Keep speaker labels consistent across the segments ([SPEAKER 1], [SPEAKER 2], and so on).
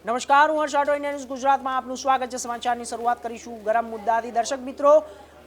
[SPEAKER 1] નમસ્કાર, હું હર્ષ રાઠોડ, ન્યૂઝ ગુજરાતમાં આપનું સ્વાગત છે। સમાચારની શરૂઆત કરીશું ગરમ મુદ્દાથી। દર્શક મિત્રો,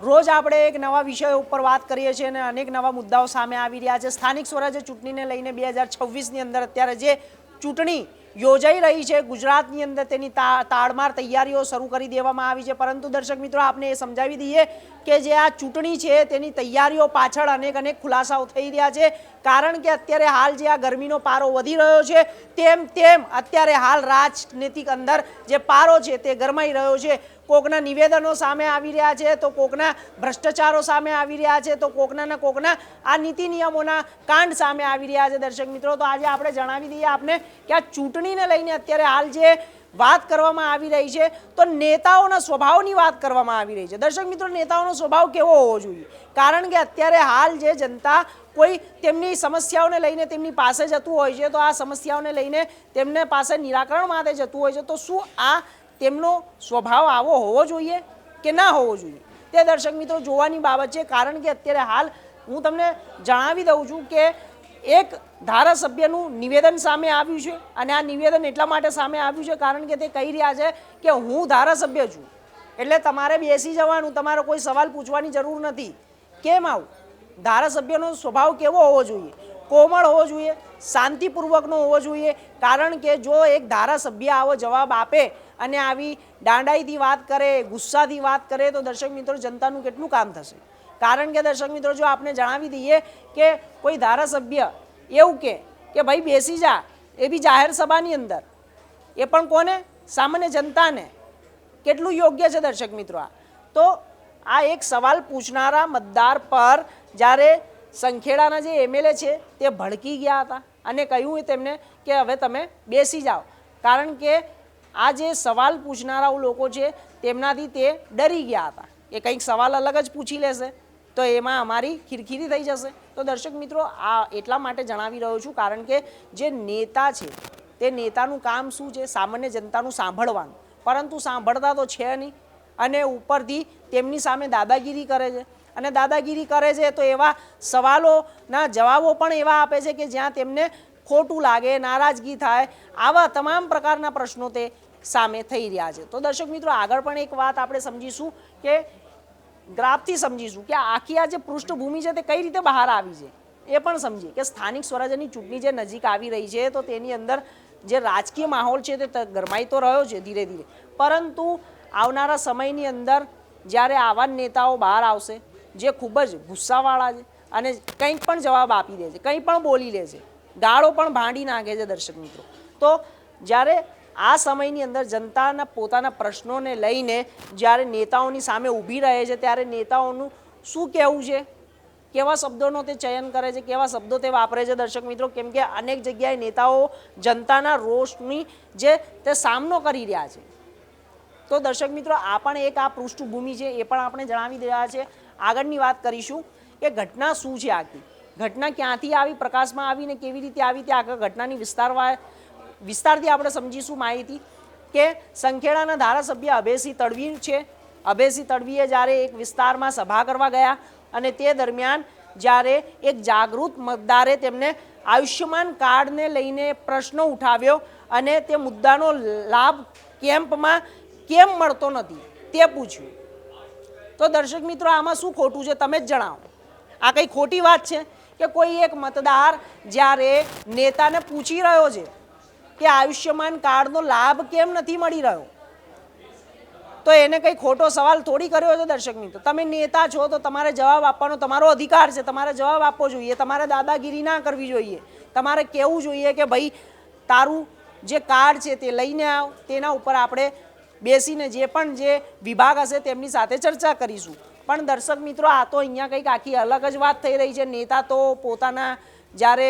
[SPEAKER 1] રોજ આપણે એક નવા વિષય ઉપર વાત કરીએ છીએ અને અનેક નવા મુદ્દાઓ સામે આવી રહ્યા છે। સ્થાનિક સ્વરાજ્ય ચૂંટણીને લઈને 2026ની અંદર અત્યારે જે ચૂંટણી યોજાઈ રહી છે ગુજરાતની અંદર, તેની તાડમાર તૈયારીઓ શરૂ કરી દેવામાં આવી છે। પરંતુ દર્શક મિત્રો, આપને એ સમજાવી દઈએ કે જે આ ચૂંટણી છે તેની તૈયારીઓ પાછળ અનેક ખુલાસાઓ થઈ રહ્યા છે। કારણ કે અત્યારે હાલ જે આ ગરમીનો પારો વધી રહ્યો છે તેમ અત્યારે હાલ રાજનીતિક અંદર જે પારો છે તે ગરમાઈ રહ્યો છે। કોકના નિવેદનો સામે આવી રહ્યા છે, તો કોકના ભ્રષ્ટાચારો સામે આવી રહ્યા છે, તો કોકના આ નીતિ નિયમોના કાંડ સામે આવી રહ્યા છે। દર્શક મિત્રો, તો આજે આપણે જણાવી દઈએ આપને કે આ ચૂંટણીને લઈને અત્યારે હાલ જે વાત કરવામાં આવી રહી છે તો નેતાઓના સ્વભાવની વાત કરવામાં આવી રહી છે। દર્શક મિત્રો, નેતાઓનો સ્વભાવ કેવો હોવો જોઈએ? કારણ કે અત્યારે હાલ જે જનતા કોઈ તેમની સમસ્યાઓને લઈને તેમની પાસે જતું હોય છે, તો આ સમસ્યાઓને લઈને તેમને પાસે નિરાકરણ માટે જતું હોય છે, તો શું આ તેમનો સ્વભાવ આવો હોવો જોઈએ કે ના હોવો જોઈએ, તે દર્શક મિત્રો જોવાની બાબત છે। કારણ કે અત્યારે હાલ હું તમને જણાવી દઉં છું કે એક ધારાસભ્યનું નિવેદન સામે આવ્યું છે અને આ નિવેદન એટલા માટે સામે આવ્યું છે કારણ કે તે કહી રહ્યા છે કે હું ધારાસભ્ય છું એટલે તમારે બેસી જવાનું, તમારે કોઈ સવાલ પૂછવાની જરૂર નથી। કેમ આવું? ધારાસભ્યનો સ્વભાવ કેવો હોવો જોઈએ? કોમળ હોવો જોઈએ, શાંતિપૂર્વકનો હોવો જોઈએ। કારણ કે જો એક ધારાસભ્ય આવો જવાબ આપે અને આવી દાંડાઈથી વાત કરે, ગુસ્સાથી વાત કરે, તો દર્શક મિત્રો જનતાનું કેટલું કામ થશે? કારણ કે દર્શક મિત્રો, જો આપણે જણાવી દઈએ કે કોઈ ધારાસભ્ય એવું કે ભાઈ બેસી જા, એ બી જાહેર સભાની અંદર, એ પણ કોને? સામાન્ય જનતાને। કેટલું યોગ્ય છે દર્શક મિત્રો આ? તો આ એક સવાલ પૂછનારા મતદાર પર જ્યારે સંખેડાના જે એમએલએ છે તે ભડકી ગયા હતા અને કહ્યું તેમને કે હવે તમે બેસી જાઓ। કારણ કે આ જે સવાલ પૂછનારા લોકો છે તેમનાથી તે ડરી ગયા હતા કે કંઈક સવાલ અલગ જ પૂછી લેશે તો એમાં અમારી ખીરખીરી થઈ જશે। તો દર્શક મિત્રો, આ એટલા માટે જણાવી રહ્યો છું કારણ કે જે નેતા છે તે નેતાનું કામ શું છે? સામાન્ય જનતાનું સાંભળવાનું, પરંતુ સાંભળતા તો છે નહીં અને ઉપરથી તેમની સામે દાદાગીરી કરે છે અને દાદાગીરી કરે છે તો એવા સવાલોના જવાબો પણ એવા આપે છે કે જ્યાં તેમને ખોટું લાગે, નારાજગી થાય, આવા તમામ પ્રકારના પ્રશ્નો તે સામે થઈ રહ્યા છે। તો દર્શક મિત્રો, આગળ પણ એક વાત આપણે સમજીશું કે ગ્રાફથી સમજીશું કે આખી આ જે પૃષ્ઠભૂમિ છે તે કઈ રીતે બહાર આવી છે, એ પણ સમજીએ કે સ્થાનિક સ્વરાજ્યની ચૂંટણી જે નજીક આવી રહી છે તો તેની અંદર જે રાજકીય માહોલ છે તે ગરમાઈ તો રહ્યો છે ધીરે ધીરે, પરંતુ આવનારા સમયની અંદર જ્યારે આવા નેતાઓ બહાર આવશે જે ખૂબ જ ગુસ્સાવાળા છે અને કંઈક પણ જવાબ આપી દે છે, કંઈ પણ બોલી લે છે, ગાળો પણ ભાંડી નાખે છે દર્શક મિત્રો, તો જ્યારે આ સમયની અંદર જનતાના પોતાના પ્રશ્નોને લઈને જ્યારે નેતાઓની સામે ઊભી રહે છે ત્યારે નેતાઓનું શું કહેવું છે, કેવા શબ્દોનો તે ચયન કરે છે, કેવા શબ્દો તે વાપરે છે દર્શક મિત્રો? કેમ કે અનેક જગ્યાએ નેતાઓ જનતાના રોષની જે તે સામનો કરી રહ્યા છે। તો દર્શક મિત્રો, આ પણ એક આ પૃષ્ઠભૂમિ છે, એ પણ આપણે જણાવી રહ્યા છે। આગળની વાત કરીશું કે ઘટના શું છે, આખી ઘટના ક્યાંથી આવી, પ્રકાશમાં આવીને કેવી રીતે આવી, તે આગળ ઘટનાની વિસ્તારથી આપણે સમજીશું માહિતી કે સંખેડાના ધારાસભ્ય અભયસિંહ તડવી છે। અભયસિંહ તડવીએ જ્યારે એક વિસ્તારમાં સભા કરવા ગયા અને તે દરમિયાન જ્યારે એક જાગૃત મતદારે તેમને આયુષ્યમાન કાર્ડને લઈને પ્રશ્ન ઉઠાવ્યો અને તે મુદ્દાનો લાભ કેમ્પમાં કેમ મળતો નથી તે પૂછ્યું। તો દર્શક મિત્રો, આમાં શું ખોટું છે તમે જ જણાવો? આ કઈ ખોટી વાત છે કે કોઈ એક મતદાર જ્યારે નેતાને પૂછી રહ્યો છે કે આયુષ્યમાન કાર્ડનો લાભ કેમ નથી મળી રહ્યો, તો એને કંઈ ખોટો સવાલ થોડી કર્યો છે દર્શક મિત્રો? તમે નેતા છો તો તમારે જવાબ આપવાનો તમારો અધિકાર છે, તમારે જવાબ આપવો જોઈએ, તમારે દાદાગીરી ના કરવી જોઈએ, તમારે કહેવું જોઈએ કે ભાઈ તારું જે કાર્ડ છે તે લઈને આવ, તેના ઉપર આપણે બેસીને જે પણ જે વિભાગ હશે તેમની સાથે ચર્ચા કરીશું। પણ દર્શક મિત્રો, આ તો અહીંયા કંઈક આખી અલગ જ વાત થઈ રહી છે। નેતા તો પોતાના જ્યારે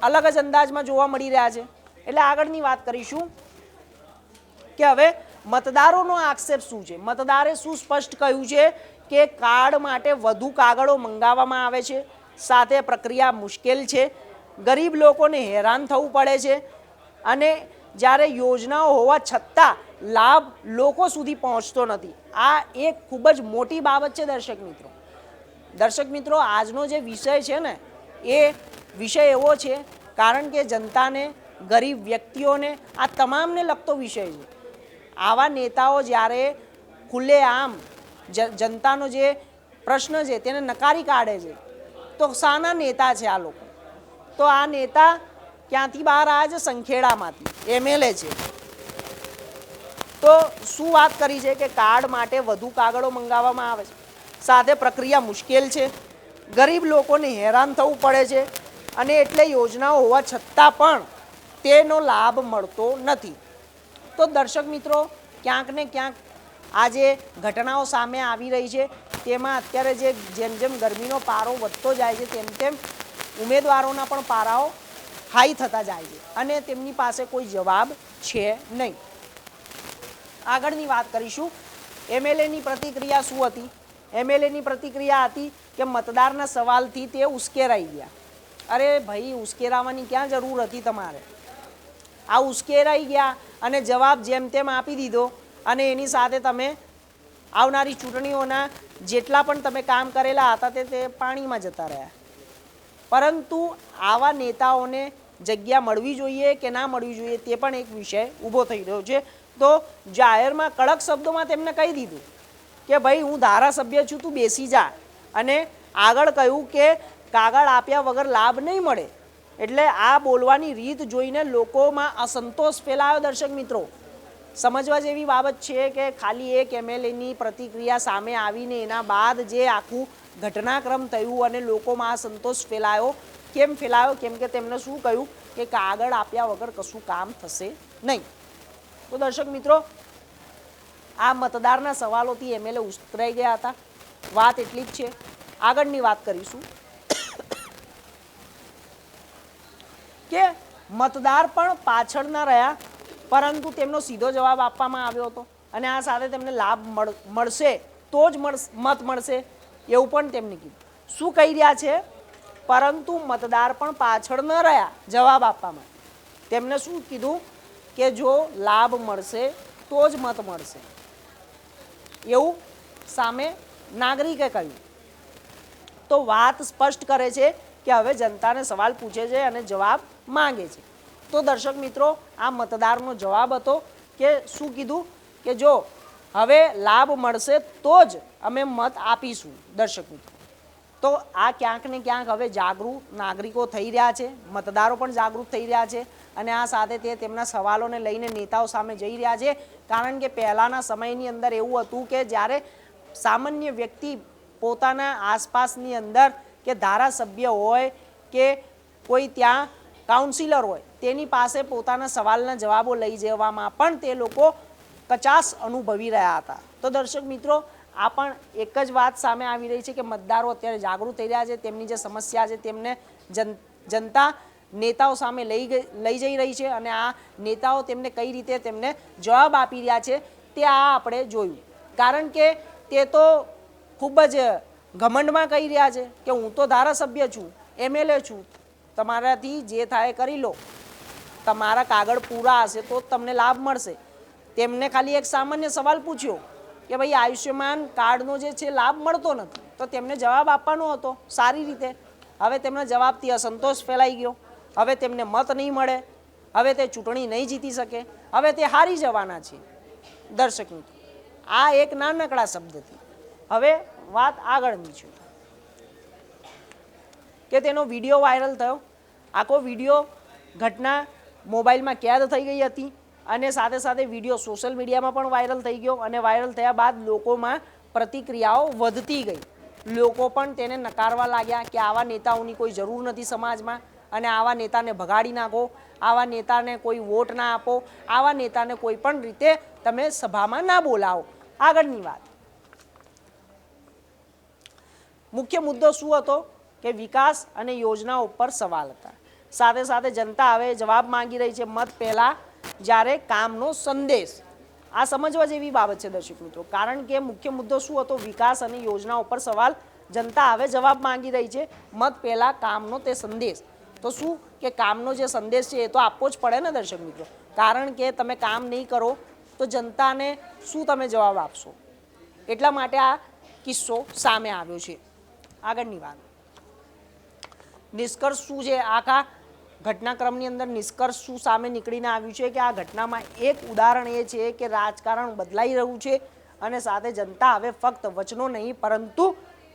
[SPEAKER 1] અલગ જ અંદાજમાં જોવા મળી રહ્યા છે। એટલે આગળની વાત કરીશું કે હવે મતદારોનો આક્ષેપ શું છે? મતદારે શું સ્પષ્ટ કહ્યું છે કે કાર્ડ માટે વધુ કાગળો મંગાવવામાં આવે છે, સાથે પ્રક્રિયા મુશ્કેલ છે, ગરીબ લોકોને હેરાન થવું પડે છે અને જ્યારે યોજનાઓ હોવા છતાં લાભ લોકો સુધી પહોંચતો નથી। આ એક ખૂબ જ મોટી બાબત છે દર્શક મિત્રો। દર્શક મિત્રો, આજનો જે વિષય છે ને એ વિષય એવો છે કારણ કે જનતાને ગરીબ વ્યક્તિઓને, આ તમામને લગતો વિષય છે. આવા નેતાઓ જ્યારે ખુલ્લેઆમ જનતાનો જે પ્રશ્ન છે તેને નકારી કાઢે છે, તો શાના નેતા છે આ લોકો? તો આ નેતા ક્યાંથી બહાર આવ્યા છે? સંખેડામાંથી MLA છે. તો શું વાત કરી છે કે કાર્ડ માટે વધુ કાગળો મંગાવવામાં આવે છે, સાથે પ્રક્રિયા મુશ્કેલ છે, ગરીબ લોકોને હેરાન થવું પડે છે, અને એટલે યોજનાઓ હોવા છતાં પણ તેનો લાભ મળતો નથી. તો દર્શક મિત્રો, ક્યાંક ને ક્યાંક આ જે ઘટનાઓ સામે આવી રહી છે તેમાં અત્યારે જેમ જેમ ગરમીનો પારો વધતો જાય છે તેમ તેમ ઉમેદવારોના પણ પારાઓ હાઈ થતા જાય છે અને તેમની પાસે કોઈ જવાબ છે નહીં. આગળની વાત કરીશું. MLAની પ્રતિક્રિયા શું હતી? MLAની પ્રતિક્રિયા હતી કે મતદારના સવાલથી તે ઉશ્કેરાઈ ગયા. અરે ભાઈ, ઉશ્કેરાવાની ક્યાં જરૂર હતી તમારે? આ ઉશ્કેરાઈ ગયા અને જવાબ જેમ તેમ આપી દીધો, અને એની સાથે તમે આવનારી ચૂંટણીઓના જેટલા પણ તમે કામ કરેલા હતા તે પાણીમાં જતા રહ્યા. પરંતુ આવા નેતાઓને જગ્યા મળવી જોઈએ કે ના મળવી જોઈએ તે પણ એક વિષય ઊભો થઈ રહ્યો છે. તો જાહેરમાં કડક શબ્દોમાં તેમને કહી દીધું કે ભાઈ, હું ધારાસભ્ય છું, તું બેસી જા. અને આગળ કહ્યું કે કાગળ આપ્યા વગર લાભ નહીં મળે. એટલે આ બોલવાની રીત જોઈને લોકોમાં અસંતોષ ફેલાયો. દર્શક મિત્રો, સમજવા જેવી બાબત છે કે ખાલી એક MLAની પ્રતિક્રિયા સામે આવીને એના બાદ જે આખું ઘટનાક્રમ થયું અને લોકોમાં આ સંતોષ ફેલાયો. કેમ ફેલાયો? કેમ કે તેમણે શું કહ્યું કે કાગળ આપ્યા વગર કશું કામ થશે નહીં. તો દર્શક મિત્રો, આ મતદારના સવાલોથી MLA ઉશ્કેરાઈ ગયા હતા. વાત એટલી જ છે. આગળની વાત કરીશું કે મતદાર પણ પાછળ ના રહ્યા, પરંતુ તેમનો સીધો જવાબ આપવામાં આવ્યો હતો અને આ સાથે તેમને લાભ મળશે તો જ મત મળશે એવું પણ તેમને કીધું. શું કહી રહ્યા છે? પરંતુ મતદાર પણ પાછળ ન રહ્યા જવાબ આપવામાં. તેમને શું કીધું કે જો લાભ મળશે તો જ મત મળશે એવું સામે નાગરિકે કહ્યું. તો વાત સ્પષ્ટ કરે છે કે હવે જનતાને સવાલ પૂછે છે અને જવાબ માંગે છે. તો દર્શક મિત્રો, આ મતદારનો જવાબ હતો કે શું કીધું કે જો હવે લાભ મળશે તો જ અમે મત આપીશું. દર્શક મિત્રો, તો આ ક્યાંક ને ક્યાંક હવે જાગૃત નાગરિકો થઈ રહ્યા છે, મતદારો પણ જાગૃત થઈ રહ્યા છે અને આ સાથે તે તેમના સવાલોને લઈને નેતાઓ સામે જઈ રહ્યા છે. કારણ કે પહેલાંના સમયની અંદર એવું હતું કે જ્યારે સામાન્ય વ્યક્તિ પોતાના આસપાસની અંદર કે ધારાસભ્ય હોય કે કોઈ ત્યાં કાઉન્સિલર હોય તેની પાસે પોતાના સવાલના જવાબો લઈ જવામાં પણ તે લોકો કચાશ અનુભવી રહ્યા હતા. તો દર્શક મિત્રો, આ પણ એક જ વાત સામે આવી રહી છે કે મતદારો અત્યારે જાગૃત થઈ રહ્યા છે. તેમની જે સમસ્યા છે તેમને જનતા નેતાઓ સામે લઈ જઈ રહી છે અને આ નેતાઓ તેમને કઈ રીતે તેમને જવાબ આપી રહ્યા છે તે આ આપણે જોયું. કારણ કે તે તો ખૂબ જ ઘમંડમાં કહી રહ્યા છે કે હું તો ધારાસભ્ય છું, MLA છું, તમારાથી જે થાય કરી લો, તમારા કાગળ પૂરા હશે તો તમને લાભ મળશે. તેમને ખાલી એક સામાન્ય સવાલ પૂછ્યો કે ભાઈ, આયુષ્યમાન કાર્ડનો જે છે લાભ મળતો નથી, તો તેમને જવાબ આપવાનો હતો સારી રીતે. હવે તેમના જવાબથી અસંતોષ ફેલાઈ ગયો. હવે તેમને મત નહીં મળે, હવે તે ચૂંટણી નહીં જીતી શકે, હવે તે હારી જવાના છે. દર્શક મિત્રો, આ એક નાનકડા શબ્દથી. હવે વાત આગળની છે કે તેનો વિડીયો વાયરલ થયો. આખો વિડીયો ઘટના મોબાઈલમાં કેદ થઈ ગઈ હતી અને સાથે સાથે વિડીયો સોશિયલ મીડિયામાં પણ વાયરલ થઈ ગયો અને વાયરલ થયા બાદ લોકોમાં પ્રતિક્રિયાઓ વધતી ગઈ. લોકો પણ તેને નકારવા લાગ્યા કે આવા નેતાઓની કોઈ જરૂર નથી સમાજમાં અને આવા નેતાને ભગાડી નાખો, આવા નેતાને કોઈ વોટ ના આપો, આવા નેતાને કોઈ પણ રીતે તમે સભામાં ના બોલાવો. આગળની વાત, મુખ્ય મુદ્દો શું હતો કે વિકાસ અને યોજનાઓ ઉપર સવાલ હતા. સાથે સાથે જનતા હવે જવાબ માંગી રહી છે મત પહેલાં, જ્યારે કામનો સંદેશ. આ સમજવા જેવી બાબત છે દર્શક મિત્રો. કારણ કે મુખ્ય મુદ્દો શું હતો? વિકાસ અને યોજના ઉપર સવાલ. જનતા હવે જવાબ માંગી રહી છે મત પહેલાં કામનો તે સંદેશ. તો શું કે કામનો જે સંદેશ છે એ તો આપવો જ પડે ને દર્શક મિત્રો. કારણ કે તમે કામ નહીં કરો તો જનતાને શું તમે જવાબ આપશો? એટલા માટે આ કિસ્સો સામે આવ્યો છે. આગળની વાત, નિષ્કર્ષ શું છે આખા ઘટનાક્રમની અંદર નિષ્કર્ષ શું સામે નીકળીને આવ્યું છે કે આ ઘટનામાં એક ઉદાહરણ એ છે કે રાજકારણ બદલાઈ રહ્યું છે અને સાથે જનતા હવે ફક્ત વચનો નહીં પરંતુ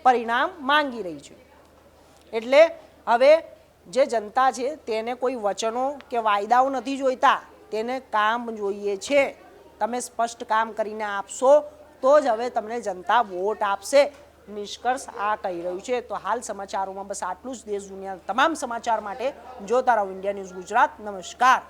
[SPEAKER 1] પરિણામ માંગી રહી છે. એટલે હવે જે જનતા છે તેને કોઈ વચનો કે વાયદાઓ નથી જોઈતા, તેને કામ જોઈએ છે. તમે સ્પષ્ટ કામ કરીને આપશો તો જ હવે તમને જનતા વોટ આપશે. નિષ્કર્ષ આ કહી રહ્યું છે. તો હાલ સમાચારોમાં બસ આટલું જ. દેશ દુનિયાના તમામ સમાચાર માટે જોતા રહો ઇન્ડિયા ન્યૂઝ ગુજરાત. નમસ્કાર.